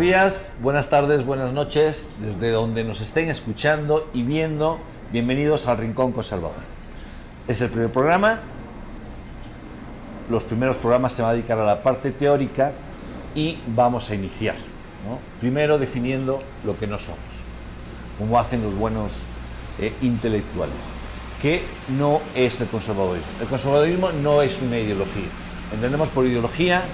días, buenas tardes, buenas noches, desde donde nos estén escuchando y viendo, bienvenidos al Rincón Conservador. Es el primer programa, los primeros programas se van a dedicar a la parte teórica y vamos a iniciar, ¿no? Primero definiendo lo que no somos, como hacen los buenos intelectuales, que no es el conservadurismo. El conservadurismo no es una ideología. Entendemos por ideología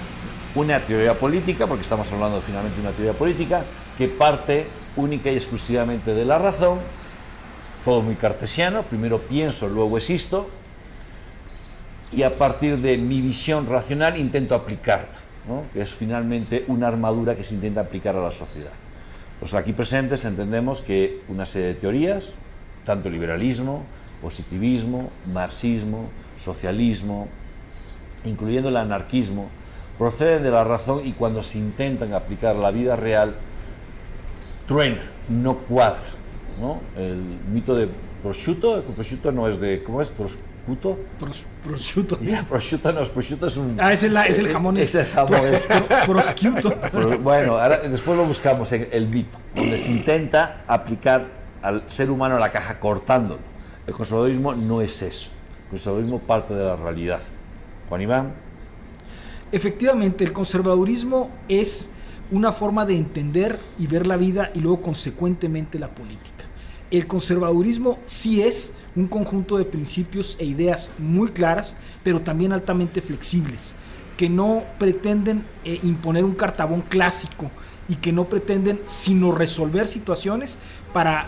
una teoría política, porque estamos hablando finalmente de una teoría política, que parte única y exclusivamente de la razón, todo muy cartesiano, primero pienso, luego existo, y a partir de mi visión racional intento aplicarla, ¿no? Que es finalmente una armadura que se intenta aplicar a la sociedad. Los aquí presentes entendemos que una serie de teorías, tanto liberalismo, positivismo, marxismo, socialismo, incluyendo el anarquismo, proceden de la razón y cuando se intentan aplicar a la vida real, truena, no cuadra, ¿no? El mito de prosciutto, el prosciutto no es de, ¿cómo es? ¿Prosciutto? Prosciutto. Yeah, prosciutto no, prosciutto es un... Ah, es el jamón. Es el jamón. Prosciutto. Bueno, ahora, después lo buscamos en el mito, donde se intenta aplicar al ser humano la caja cortándolo. El conservadurismo no es eso. El conservadurismo parte de la realidad. Juan Iván. Efectivamente, el conservadurismo es una forma de entender y ver la vida y luego consecuentemente la política. El conservadurismo sí es un conjunto de principios e ideas muy claras, pero también altamente flexibles, que no pretenden imponer un cartabón clásico y que no pretenden sino resolver situaciones para,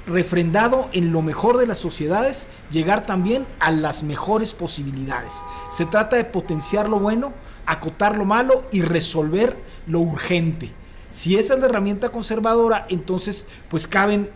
refrendado en lo mejor de las sociedades, llegar también a las mejores posibilidades. Se trata de potenciar lo bueno, acotar lo malo y resolver lo urgente. Si esa es la herramienta conservadora, entonces pues caben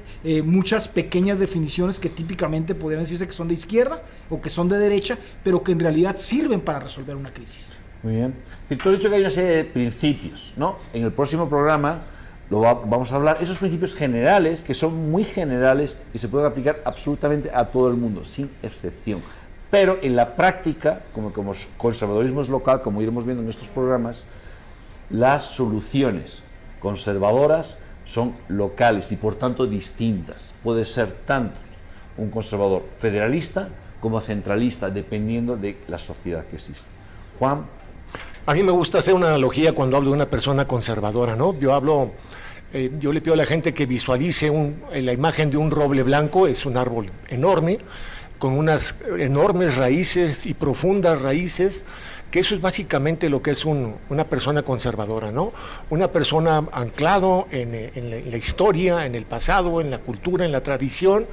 muchas pequeñas definiciones que típicamente podrían decirse que son de izquierda o que son de derecha, pero que en realidad sirven para resolver una crisis. Muy bien. Y tú has dicho que hay una serie de principios, ¿no? En el próximo programa vamos a hablar esos principios generales, que son muy generales y se pueden aplicar absolutamente a todo el mundo, sin excepción. Pero en la práctica, como conservadurismo es local, como iremos viendo en estos programas, las soluciones conservadoras son locales y por tanto distintas. Puede ser tanto un conservador federalista como centralista, dependiendo de la sociedad que existe. Juan. A mí me gusta hacer una analogía cuando hablo de una persona conservadora, ¿no? Yo le pido a la gente que visualice la imagen de un roble blanco. Es un árbol enorme, con unas enormes raíces y profundas raíces, que eso es básicamente lo que es una persona conservadora, ¿no? Una persona anclado en la historia, en el pasado, en la cultura, en la tradición,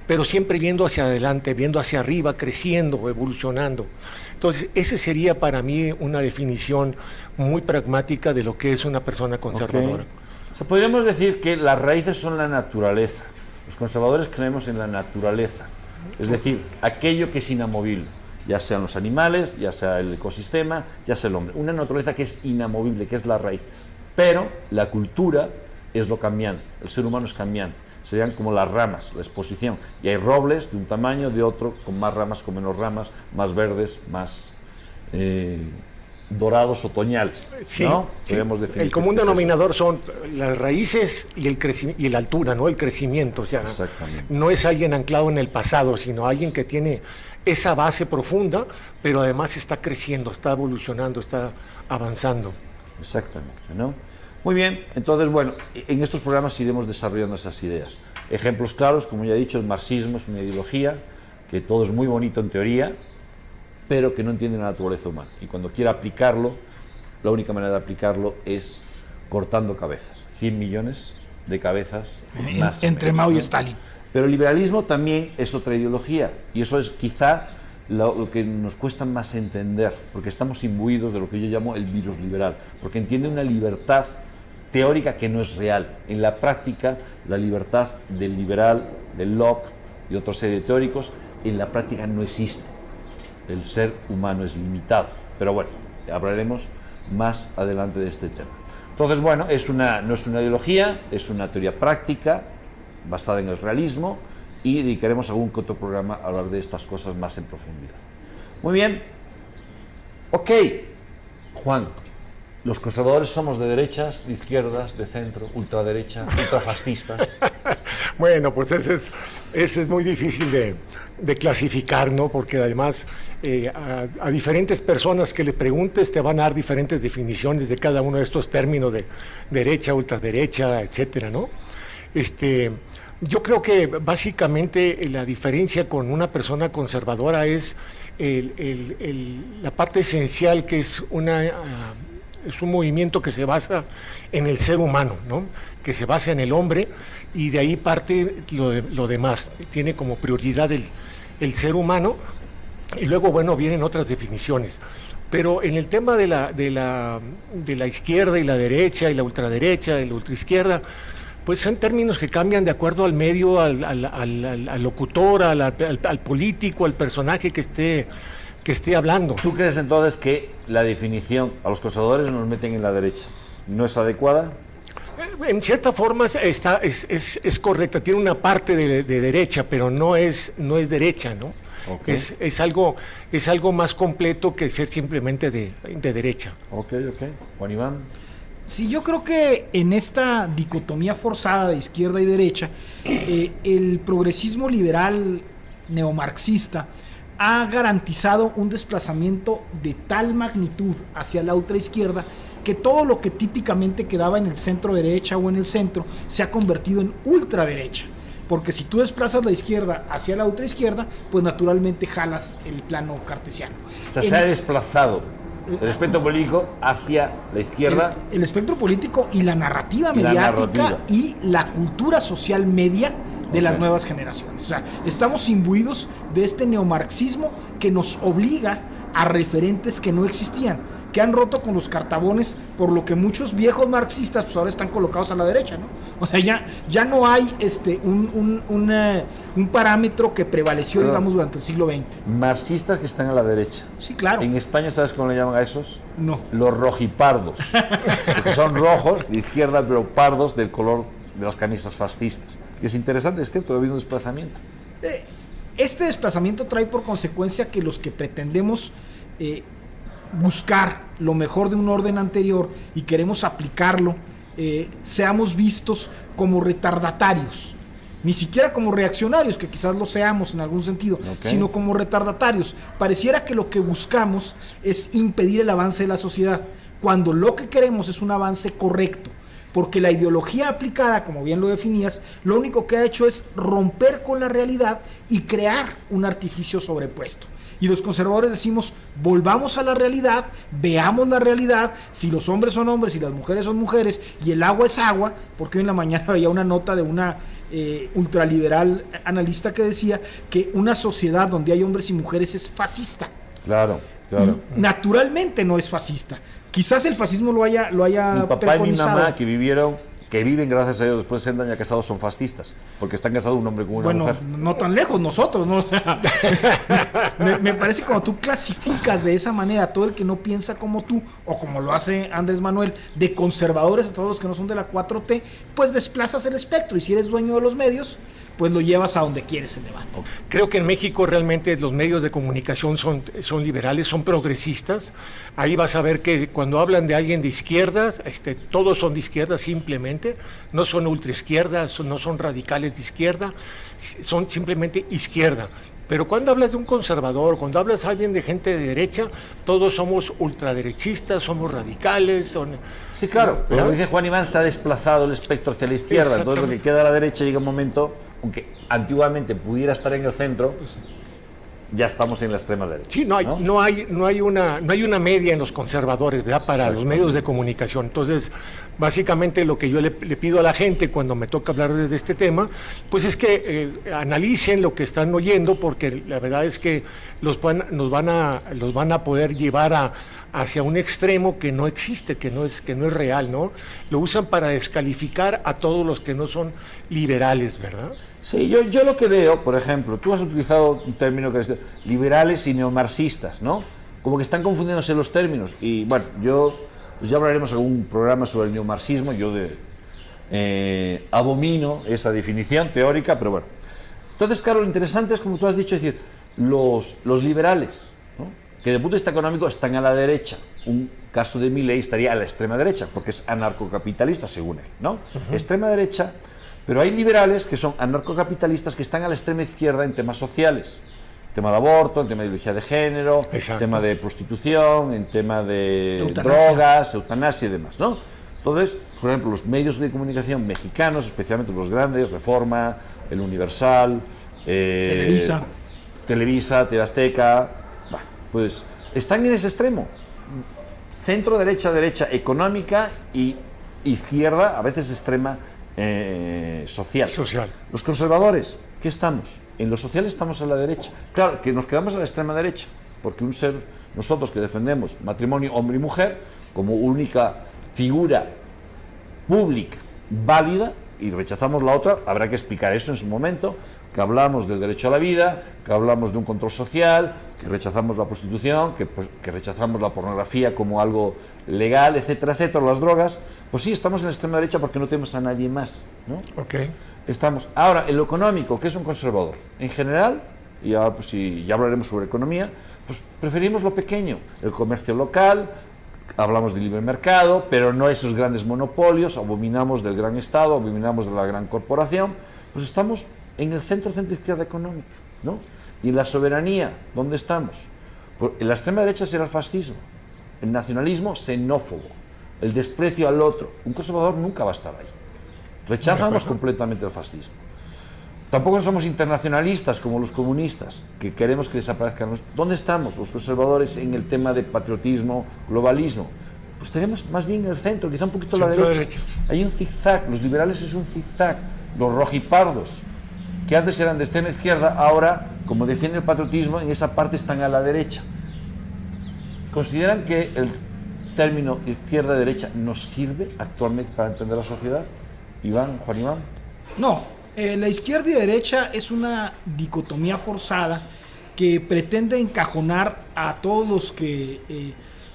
pero siempre viendo hacia adelante, viendo hacia arriba, creciendo, evolucionando. Entonces, esa sería para mí una definición muy pragmática de lo que es una persona conservadora. Okay. O sea, podríamos decir que las raíces son la naturaleza. Los conservadores creemos en la naturaleza. Es decir, aquello que es inamovible, ya sean los animales, ya sea el ecosistema, ya sea el hombre. Una naturaleza que es inamovible, que es la raíz. Pero la cultura es lo cambiante, el ser humano es cambiante. Serían como las ramas, la exposición. Y hay robles de un tamaño, de otro, con más ramas, con menos ramas, más verdes, más dorados, otoñales. Sí, ¿no? sí. El común denominador son las raíces y la altura, ¿no? El crecimiento. O sea, no es alguien anclado en el pasado, sino alguien que tiene esa base profunda, pero además está creciendo, está evolucionando, está avanzando. Exactamente, ¿no? Muy bien, entonces, bueno, en estos programas iremos desarrollando esas ideas. Ejemplos claros, como ya he dicho, el marxismo es una ideología que todo es muy bonito en teoría, pero que no entiende la naturaleza humana. Y cuando quiera aplicarlo, la única manera de aplicarlo es cortando cabezas. 100 millones de cabezas más entre Mao y Stalin. Pero el liberalismo también es otra ideología, y eso es quizá lo que nos cuesta más entender, porque estamos imbuidos de lo que yo llamo el virus liberal, porque entiende una libertad teórica que no es real. En la práctica, la libertad del liberal, del Locke y otra serie de teóricos, en la práctica no existe. El ser humano es limitado. Pero bueno, hablaremos más adelante de este tema. Entonces, bueno, no es una ideología, es una teoría práctica basada en el realismo, y dedicaremos algún otro programa a hablar de estas cosas más en profundidad. Muy bien. Ok, Juan, Los conservadores somos de derechas, de izquierdas, de centro, ultraderecha, ultrafascistas. Bueno, pues ese es muy difícil de clasificar, ¿no? Porque además a diferentes personas que le preguntes te van a dar diferentes definiciones de cada uno de estos términos de derecha, ultraderecha, etcétera, ¿no? Yo creo que básicamente la diferencia con una persona conservadora es la parte esencial, que es un movimiento que se basa en el ser humano, ¿no? Que se basa en el hombre, y de ahí parte lo demás. Tiene como prioridad el ser humano, y luego, bueno, vienen otras definiciones. Pero en el tema de la izquierda y la derecha y la ultraderecha y la ultraizquierda, pues son términos que cambian de acuerdo al medio, al locutor, al político, al personaje que esté hablando. ¿Tú crees entonces que la definición a los conservadores nos meten en la derecha no es adecuada? En cierta forma es correcta, tiene una parte de derecha, pero no es derecha, ¿no? Okay. Es algo más completo que ser simplemente de derecha. Ok. Juan Iván. Sí, yo creo que en esta dicotomía forzada de izquierda y derecha, el progresismo liberal neomarxista ha garantizado un desplazamiento de tal magnitud hacia la ultraizquierda que todo lo que típicamente quedaba en el centro derecha o en el centro se ha convertido en ultraderecha. Porque si tú desplazas la izquierda hacia la ultraizquierda, pues naturalmente jalas el plano cartesiano. O sea, se ha desplazado el espectro político hacia la izquierda. El espectro político y la narrativa mediática y la cultura social media de las nuevas generaciones. O sea, estamos imbuidos de este neomarxismo que nos obliga a referentes que no existían, que han roto con los cartabones, por lo que muchos viejos marxistas pues ahora están colocados a la derecha, ¿no? O sea, ya no hay un parámetro que prevaleció, digamos, durante el siglo XX. Marxistas que están a la derecha. Sí, claro. En España, ¿sabes cómo le llaman a esos? No. Los rojipardos. Porque son rojos de izquierda, pero pardos del color de las camisas fascistas. Y es interesante, es cierto, ha habido un desplazamiento. Este desplazamiento trae por consecuencia que los que pretendemos buscar lo mejor de un orden anterior y queremos aplicarlo, seamos vistos como retardatarios, ni siquiera como reaccionarios, que quizás lo seamos en algún sentido, sino como retardatarios. Pareciera que lo que buscamos es impedir el avance de la sociedad, cuando lo que queremos es un avance correcto, porque la ideología aplicada, como bien lo definías, lo único que ha hecho es romper con la realidad y crear un artificio sobrepuesto. Y los conservadores decimos, volvamos a la realidad, veamos la realidad, si los hombres son hombres y las mujeres son mujeres y el agua es agua, porque hoy en la mañana veía una nota de una ultraliberal analista que decía que una sociedad donde hay hombres y mujeres es fascista. Claro. Y naturalmente no es fascista. Quizás el fascismo lo haya mi papá preconizado. Y mi mamá que viven gracias a Dios después de 60 años casados son fascistas, porque están casados un hombre con una mujer. Bueno, no tan lejos nosotros, ¿no? me parece que cuando tú clasificas de esa manera a todo el que no piensa como tú, o como lo hace Andrés Manuel, de conservadores a todos los que no son de la 4T, pues desplazas el espectro, y si eres dueño de los medios, pues lo llevas a donde quieres el debate. Creo que en México realmente los medios de comunicación son liberales, son progresistas. Ahí vas a ver que cuando hablan de alguien de izquierda, todos son de izquierda simplemente, no son ultraizquierdas, no son radicales de izquierda, son simplemente izquierda. Pero cuando hablas de un conservador, cuando hablas de alguien de gente de derecha, todos somos ultraderechistas, somos radicales. Sí, claro, pero como dice Juan Iván, se ha desplazado el espectro hacia la izquierda, entonces lo que queda a la derecha llega un momento, aunque antiguamente pudiera estar en el centro, ya estamos en la extrema derecha. Sí, no hay una media en los conservadores, ¿verdad? Para los medios de comunicación. Entonces, básicamente lo que yo le pido a la gente cuando me toca hablar de este tema, pues es que analicen lo que están oyendo, porque la verdad es que los van a poder llevar hacia un extremo que no existe, que no es real, ¿no? Lo usan para descalificar a todos los que no son liberales, ¿verdad? Sí, yo lo que veo, por ejemplo, tú has utilizado un término que es liberales y neomarxistas, ¿no? Como que están confundiéndose los términos. Y bueno, pues ya hablaremos en algún programa sobre el neomarxismo. Yo abomino esa definición teórica, pero bueno. Entonces, claro, lo interesante es, como tú has dicho, es decir, los liberales, ¿no? que desde el punto de vista económico están a la derecha. Un caso de Milei estaría a la extrema derecha, porque es anarcocapitalista, según él, ¿no? Extrema derecha, pero hay liberales que son anarcocapitalistas que están a la extrema izquierda en temas sociales. Tema de aborto, en tema de ideología de género, en tema de prostitución, en tema de drogas, eutanasia y demás, ¿no? Entonces, por ejemplo, los medios de comunicación mexicanos, especialmente los grandes, Reforma, El Universal, Televisa, TV Azteca, pues están en ese extremo. Centro, derecha, derecha económica y izquierda, a veces extrema social. Los conservadores, ¿qué estamos? En los sociales estamos a la derecha. Claro, que nos quedamos a la extrema derecha, porque nosotros que defendemos matrimonio hombre y mujer como única figura pública válida y rechazamos la otra, habrá que explicar eso en su momento, que hablamos del derecho a la vida, que hablamos de un control social, que rechazamos la prostitución, que rechazamos la pornografía como algo legal, etcétera, etcétera, las drogas. Pues sí, estamos en la extrema derecha porque no tenemos a nadie más, ¿no? Estamos. Ahora, en lo económico, ¿qué es un conservador? En general, y ahora pues, ya hablaremos sobre economía, pues preferimos lo pequeño, el comercio local, hablamos de libre mercado, pero no esos grandes monopolios, abominamos del gran Estado, abominamos de la gran corporación, pues estamos en el centro-izquierda económica, ¿no? Y en la soberanía, ¿dónde estamos? Pues en la extrema derecha será el fascismo, el nacionalismo xenófobo, el desprecio al otro. Un conservador nunca va a estar ahí. Rechazamos completamente el fascismo. Tampoco somos internacionalistas como los comunistas, que queremos que desaparezcan. ¿Dónde estamos los conservadores en el tema de patriotismo, globalismo? Pues tenemos más bien el centro, quizá un poquito a la derecha. Hay un zigzag, los liberales es un zigzag, los rojipardos, que antes eran de extrema izquierda, ahora, como defienden el patriotismo, en esa parte están a la derecha. ¿Consideran que el término izquierda-derecha nos sirve actualmente para entender la sociedad? Juan Iván. No, la izquierda y derecha es una dicotomía forzada que pretende encajonar a todos los que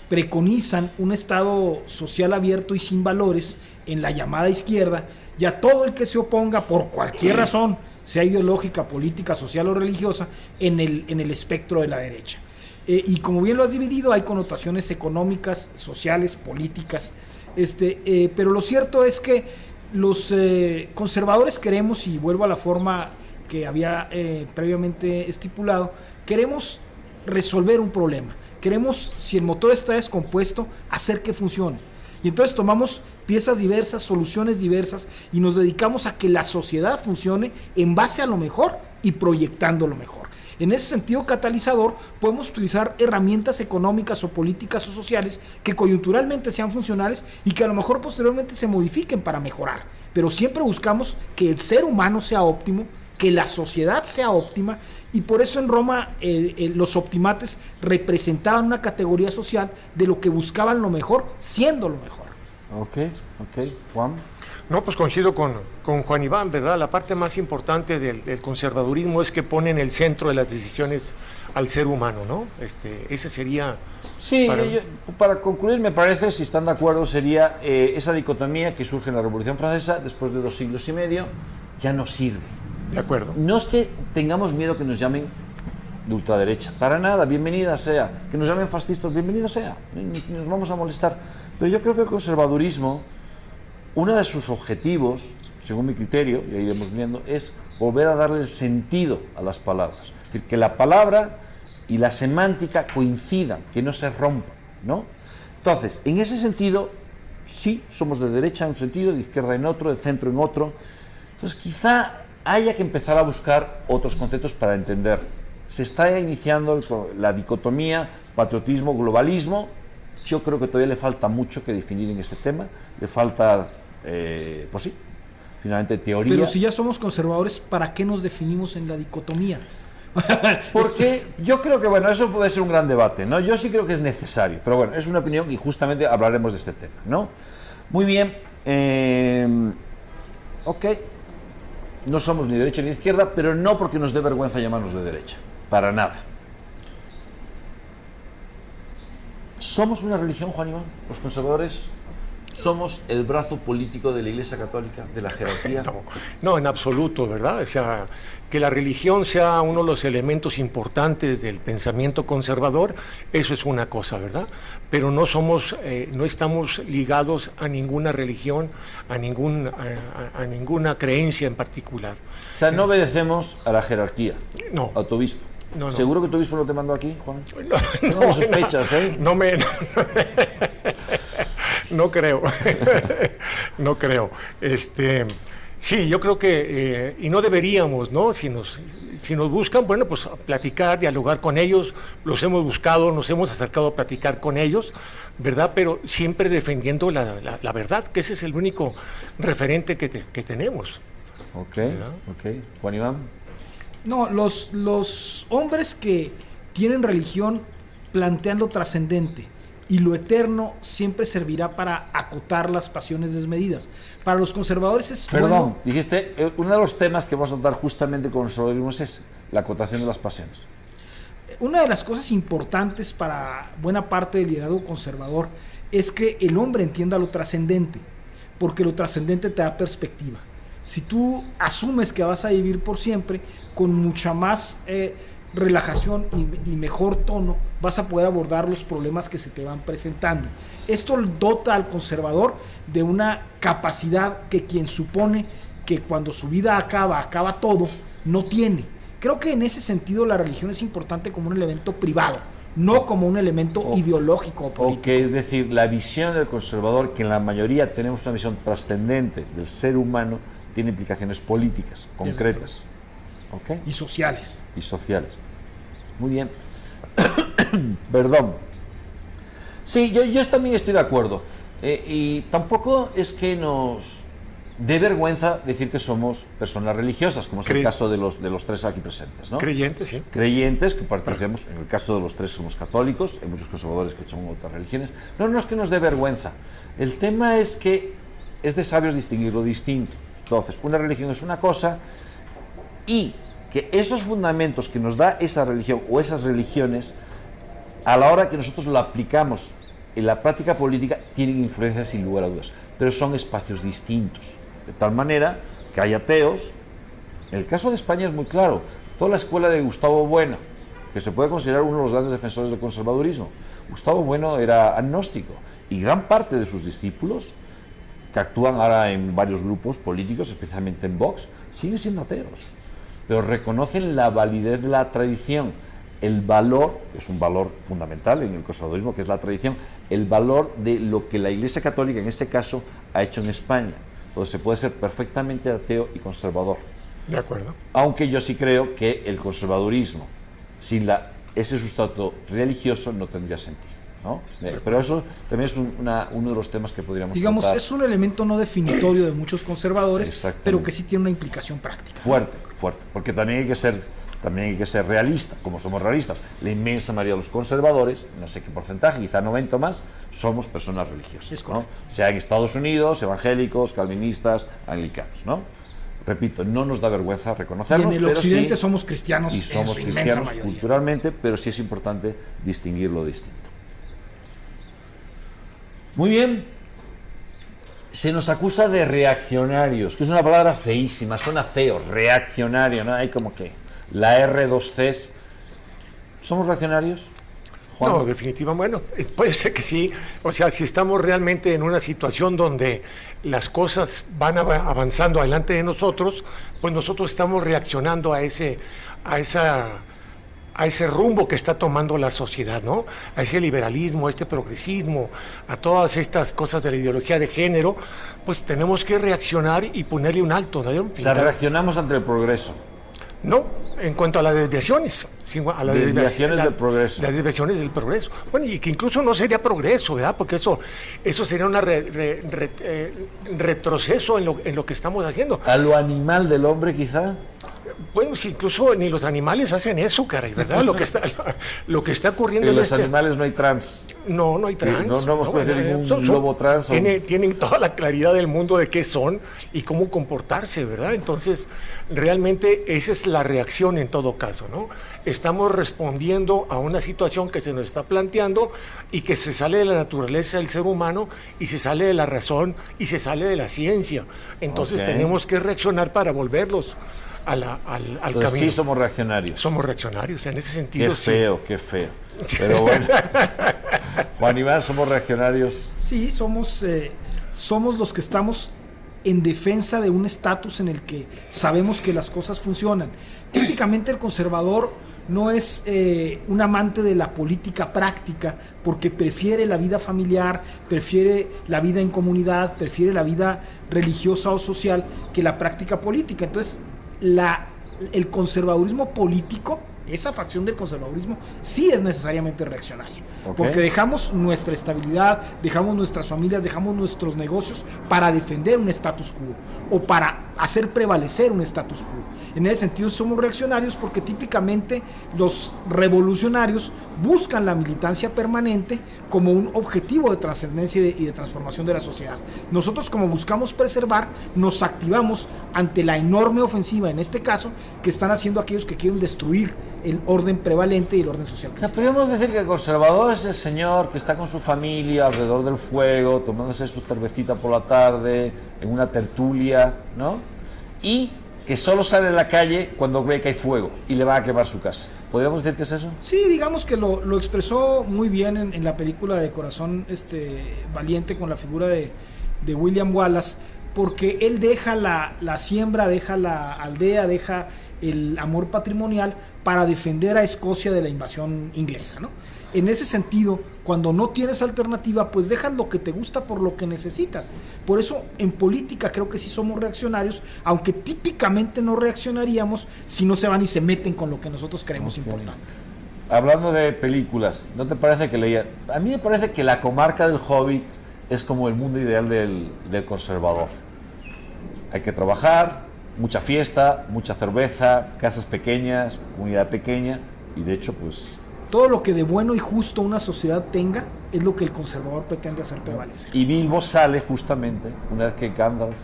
preconizan un Estado social abierto y sin valores en la llamada izquierda, y a todo el que se oponga por cualquier razón, sea ideológica, política, social o religiosa, en el espectro de la derecha. Y como bien lo has dividido, hay connotaciones económicas, sociales, políticas, pero lo cierto es que los conservadores queremos, y vuelvo a la forma que había previamente estipulado, queremos resolver un problema. Queremos, si el motor está descompuesto, hacer que funcione. Y entonces tomamos piezas diversas, soluciones diversas, y nos dedicamos a que la sociedad funcione en base a lo mejor y proyectando lo mejor. En ese sentido catalizador podemos utilizar herramientas económicas o políticas o sociales que coyunturalmente sean funcionales y que a lo mejor posteriormente se modifiquen para mejorar, pero siempre buscamos que el ser humano sea óptimo, que la sociedad sea óptima, y por eso en Roma los optimates representaban una categoría social de lo que buscaban lo mejor, siendo lo mejor. Ok, Juan. No, pues coincido con Juan Iván, ¿verdad? La parte más importante del conservadurismo es que pone en el centro de las decisiones al ser humano, ¿no? Ese sería... Sí, para concluir, me parece, si están de acuerdo, sería esa dicotomía que surge en la Revolución Francesa después de 2 siglos y medio, ya no sirve. De acuerdo. No es que tengamos miedo que nos llamen de ultraderecha, para nada, bienvenida sea. Que nos llamen fascistas, bienvenido sea, ni nos vamos a molestar. Pero yo creo que el conservadurismo, uno de sus objetivos, según mi criterio, y ahí iremos viendo, es volver a darle el sentido a las palabras. Es decir, que la palabra y la semántica coincidan, que no se rompan, ¿no? Entonces, en ese sentido, sí, somos de derecha en un sentido, de izquierda en otro, de centro en otro. Entonces, quizá haya que empezar a buscar otros conceptos para entender. Se está iniciando la dicotomía patriotismo-globalismo. Yo creo que todavía le falta mucho que definir en ese tema. Le falta, pues sí, finalmente teoría. Pero si ya somos conservadores, ¿para qué nos definimos en la dicotomía? Porque yo creo que, bueno, eso puede ser un gran debate, ¿no? Yo sí creo que es necesario, pero bueno, es una opinión y justamente hablaremos de este tema, ¿no? Muy bien, ok, no somos ni derecha ni izquierda, pero no porque nos dé vergüenza llamarnos de derecha, para nada. ¿Somos una religión, Juan Iván, los conservadores? ¿Somos el brazo político de la Iglesia Católica, de la jerarquía? No, en absoluto, ¿verdad? O sea, que la religión sea uno de los elementos importantes del pensamiento conservador, eso es una cosa, ¿verdad? Pero no estamos ligados a ninguna religión, a ninguna creencia en particular. O sea, no obedecemos a la jerarquía, No. a tu obispo. No. ¿Seguro que tu obispo no te mandó aquí, Juan? No, No sospechas, ¿eh? No creo. No creo. Sí, yo creo que, y no deberíamos, ¿no? Si nos buscan, bueno, pues platicar, dialogar con ellos, los hemos buscado, nos hemos acercado a platicar con ellos, ¿verdad? Pero siempre defendiendo la verdad, que ese es el único referente que tenemos. Ok. Juan Iván. No, los hombres que tienen religión plantean lo trascendente y lo eterno siempre servirá para acotar las pasiones desmedidas. Para los conservadores es Perdón, dijiste, uno de los temas que vamos a tratar justamente con el conservadurismo es la acotación de las pasiones. Una de las cosas importantes para buena parte del liderazgo conservador es que el hombre entienda lo trascendente, porque lo trascendente te da perspectiva. Si tú asumes que vas a vivir por siempre, con mucha más relajación y mejor tono, vas a poder abordar los problemas que se te van presentando. Esto dota al conservador de una capacidad que quien supone que cuando su vida acaba todo, no tiene. Creo que en ese sentido la religión es importante como un elemento privado, no como un elemento ideológico o político. Es decir, la visión del conservador, que en la mayoría tenemos una visión trascendente del ser humano, tiene implicaciones políticas, concretas. ¿Okay? Y sociales. Y sociales. Muy bien. Perdón. Sí, yo también estoy de acuerdo. Y tampoco es que nos dé vergüenza decir que somos personas religiosas, como es el caso de los tres aquí presentes, ¿no? Creyentes, sí. Creyentes, que pertenecemos, en el caso de los tres somos católicos, hay muchos conservadores que son otras religiones. No es que nos dé vergüenza. El tema es que es de sabios distinguir lo distinto. Entonces, una religión es una cosa y que esos fundamentos que nos da esa religión o esas religiones, a la hora que nosotros lo aplicamos en la práctica política, tienen influencia sin lugar a dudas, pero son espacios distintos. De tal manera que hay ateos. En el caso de España es muy claro. Toda la escuela de Gustavo Bueno, que se puede considerar uno de los grandes defensores del conservadurismo, Gustavo Bueno era agnóstico y gran parte de sus discípulos, que actúan ahora en varios grupos políticos, especialmente en Vox, siguen siendo ateos, pero reconocen la validez de la tradición, el valor, que es un valor fundamental en el conservadurismo, que es la tradición, el valor de lo que la Iglesia Católica, en este caso, ha hecho en España. Entonces se puede ser perfectamente ateo y conservador. De acuerdo. Aunque yo sí creo que el conservadurismo, sin ese sustrato religioso, no tendría sentido, ¿no? Pero eso también es uno de los temas que podríamos tratar. Es un elemento no definitorio de muchos conservadores, pero que sí tiene una implicación práctica. Fuerte, porque también hay que ser realista, como somos realistas. La inmensa mayoría de los conservadores, no sé qué porcentaje, quizá 90 más, somos personas religiosas, ¿no? Sea en Estados Unidos, evangélicos, calvinistas, anglicanos, ¿no? Repito, no nos da vergüenza reconocernos. Y en el occidente somos cristianos, y somos cristianos culturalmente, pero sí es importante distinguir lo distinto. Muy bien. Se nos acusa de reaccionarios, que es una palabra feísima, suena feo, reaccionario, ¿no? Hay como que la R2C. ¿Somos reaccionarios, Juan? No, definitivamente, bueno, puede ser que sí. O sea, si estamos realmente en una situación donde las cosas van avanzando adelante de nosotros, pues nosotros estamos reaccionando a ese rumbo que está tomando la sociedad, ¿no? A ese liberalismo, a este progresismo, a todas estas cosas de la ideología de género, pues tenemos que reaccionar y ponerle un alto, ¿no? O sea, reaccionamos ante el progreso. No, en cuanto a las desviaciones, a las desviaciones del progreso. Las desviaciones del progreso. Bueno, y que incluso no sería progreso, ¿verdad? Porque eso sería un retroceso en lo que estamos haciendo. ¿A lo animal del hombre, quizá? Bueno, si incluso ni los animales hacen eso, caray, ¿verdad? Lo que está ocurriendo en los animales no hay trans. No hay trans. No hemos conocido ningún lobo trans. Tienen toda la claridad del mundo de qué son y cómo comportarse, ¿verdad? Entonces, realmente esa es la reacción en todo caso, ¿no? Estamos respondiendo a una situación que se nos está planteando y que se sale de la naturaleza del ser humano y se sale de la razón y se sale de la ciencia. Entonces tenemos que reaccionar para volverlos al camino. Sí, somos reaccionarios. Somos reaccionarios, en ese sentido. Qué feo. Pero bueno, Juan Iván, somos reaccionarios. Sí, somos los que estamos en defensa de un estatus en el que sabemos que las cosas funcionan. Típicamente el conservador no es un amante de la política práctica porque prefiere la vida familiar, prefiere la vida en comunidad, prefiere la vida religiosa o social que la práctica política. Entonces, el conservadurismo político, esa facción del conservadurismo, sí es necesariamente reaccionaria. Porque dejamos nuestra estabilidad, dejamos nuestras familias, dejamos nuestros negocios para defender un status quo o para hacer prevalecer un status quo. En ese sentido somos reaccionarios porque típicamente los revolucionarios buscan la militancia permanente como un objetivo de trascendencia y de transformación de la sociedad. Nosotros, como buscamos preservar, nos activamos ante la enorme ofensiva, en este caso, que están haciendo aquellos que quieren destruir el orden prevalente y el orden social cristiano. Podríamos decir que el conservador es el señor que está con su familia alrededor del fuego, tomándose su cervecita por la tarde, en una tertulia, ¿no? Y que solo sale a la calle cuando ve que hay fuego y le va a quemar su casa. ¿Podríamos decir que es eso? Sí, digamos que lo expresó muy bien en la película de Corazón Valiente, con la figura de William Wallace, porque él deja la siembra, deja la aldea, deja el amor patrimonial para defender a Escocia de la invasión inglesa, ¿no? En ese sentido, cuando no tienes alternativa, pues dejas lo que te gusta por lo que necesitas. Por eso, en política creo que sí somos reaccionarios, aunque típicamente no reaccionaríamos si no se van y se meten con lo que nosotros creemos importante. Hablando de películas, ¿no te parece que a mí me parece que La Comarca del Hobbit es como el mundo ideal del conservador? Hay que trabajar, mucha fiesta, mucha cerveza, casas pequeñas, comunidad pequeña, y de hecho, pues... todo lo que de bueno y justo una sociedad tenga es lo que el conservador pretende hacer prevalecer. Y Bilbo sale justamente, una vez que Gandalf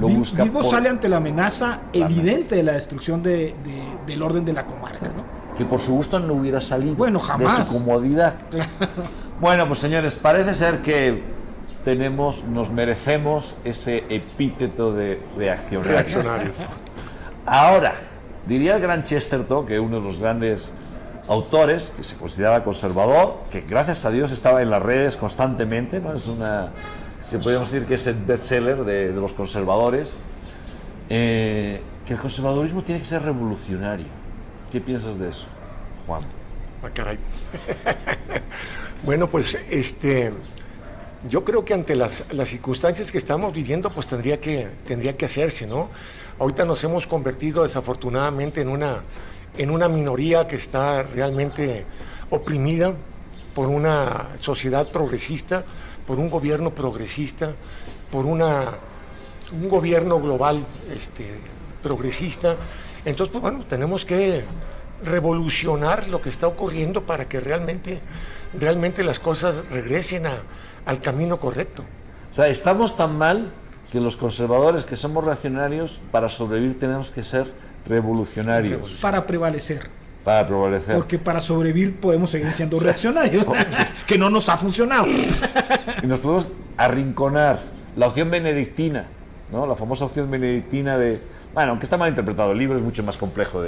lo busca... Bilbo sale ante la amenaza evidente de la destrucción del orden de la comarca, ¿no? Que por su gusto no hubiera salido. Bueno, jamás. De su comodidad. Bueno, pues señores, parece ser que nos merecemos ese epíteto de reaccionarios. Ahora, diría el gran Chesterton, que es uno de los grandes autores, que se consideraba conservador, que gracias a Dios estaba en las redes constantemente, ¿no? Se podríamos decir que es el bestseller de los conservadores, que el conservadurismo tiene que ser revolucionario. ¿Qué piensas de eso, Juan? Ah, caray. Bueno, pues yo creo que ante las circunstancias que estamos viviendo, pues tendría que hacerse, ¿no? Ahorita nos hemos convertido desafortunadamente en una minoría que está realmente oprimida por una sociedad progresista, por un gobierno progresista, por un gobierno global progresista. Entonces, pues bueno, tenemos que revolucionar lo que está ocurriendo para que realmente las cosas regresen al camino correcto. O sea, estamos tan mal que los conservadores, que somos reaccionarios, para sobrevivir tenemos que ser revolucionarios. Para prevalecer. Para prevalecer. Porque para sobrevivir podemos seguir siendo reaccionarios, que no nos ha funcionado. Y nos podemos arrinconar. La opción benedictina, ¿no? La famosa opción benedictina bueno, aunque está mal interpretado, el libro es mucho más complejo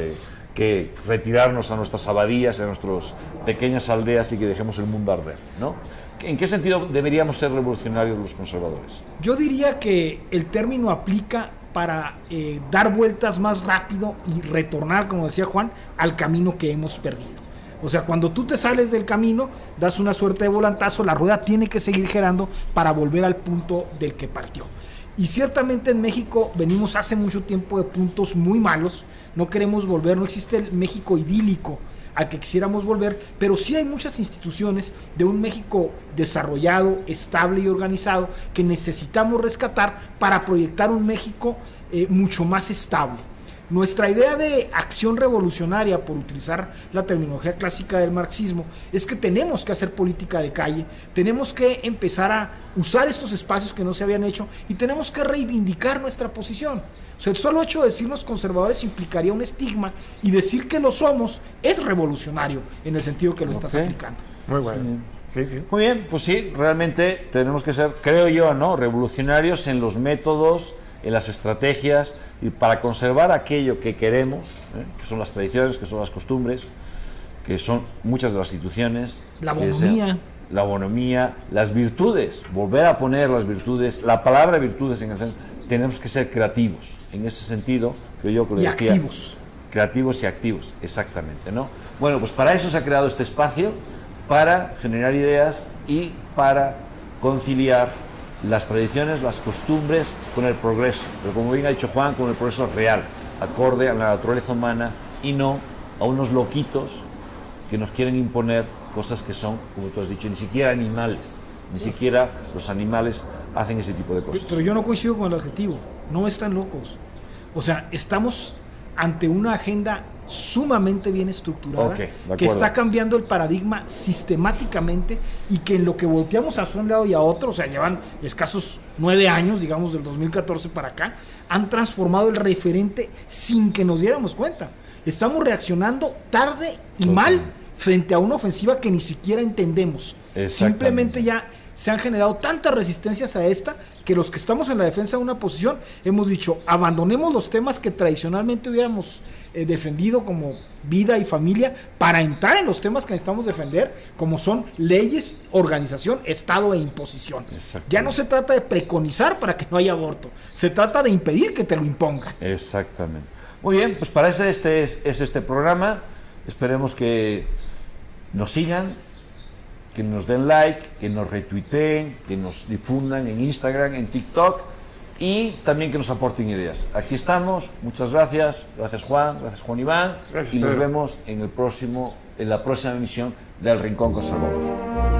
que retirarnos a nuestras abadías, a nuestras pequeñas aldeas y que dejemos el mundo arder, ¿no? ¿En qué sentido deberíamos ser revolucionarios los conservadores? Yo diría que el término aplica para dar vueltas más rápido y retornar, como decía Juan, al camino que hemos perdido. O sea, cuando tú te sales del camino, das una suerte de volantazo, la rueda tiene que seguir girando para volver al punto del que partió. Y ciertamente en México venimos hace mucho tiempo de puntos muy malos, no queremos volver, no existe el México idílico al que quisiéramos volver, pero sí hay muchas instituciones de un México desarrollado, estable y organizado que necesitamos rescatar para proyectar un México mucho más estable. Nuestra idea de acción revolucionaria, por utilizar la terminología clásica del marxismo, es que tenemos que hacer política de calle, tenemos que empezar a usar estos espacios que no se habían hecho y tenemos que reivindicar nuestra posición. O sea, el solo hecho de decirnos conservadores implicaría un estigma, y decir que lo somos es revolucionario en el sentido que lo estás aplicando. Muy bueno. Sí, sí. Muy bien, pues sí, realmente tenemos que ser, creo yo, ¿no?, revolucionarios en los métodos, en las estrategias, y para conservar aquello que queremos, que son las tradiciones, que son las costumbres, que son muchas de las instituciones. La bonomía. La bonomía, las virtudes, volver a poner las virtudes, la palabra virtudes en el centro. Tenemos que ser creativos, en ese sentido, creo yo que lo y decía. Activos. Creativos y activos, exactamente, ¿no? Bueno, pues para eso se ha creado este espacio, para generar ideas y para conciliar las tradiciones, las costumbres con el progreso, pero como bien ha dicho Juan, con el progreso real, acorde a la naturaleza humana y no a unos loquitos que nos quieren imponer cosas que son, como tú has dicho, ni siquiera animales, ni siquiera los animales hacen ese tipo de cosas. Pero yo no coincido con el adjetivo, no están locos. O sea, estamos ante una agenda sumamente bien estructurada, que está cambiando el paradigma sistemáticamente, y que en lo que volteamos hacia un lado y a otro, o sea, llevan escasos 9 años, digamos, del 2014 para acá, han transformado el referente sin que nos diéramos cuenta. Estamos reaccionando tarde y mal frente a una ofensiva que ni siquiera entendemos. Simplemente ya se han generado tantas resistencias a esta, que los que estamos en la defensa de una posición hemos dicho, abandonemos los temas que tradicionalmente hubiéramos defendido, como vida y familia, para entrar en los temas que necesitamos defender, como son leyes, organización, Estado e imposición. Ya no se trata de preconizar para que no haya aborto, se trata de impedir que te lo impongan. Exactamente. Muy bien, pues para este programa. Esperemos que nos sigan, que nos den like, que nos retuiteen, que nos difundan en Instagram, en TikTok, y también que nos aporten ideas. Aquí estamos, muchas gracias. Gracias Juan Iván, gracias, y nos vemos en la próxima emisión del Rincón Conservador.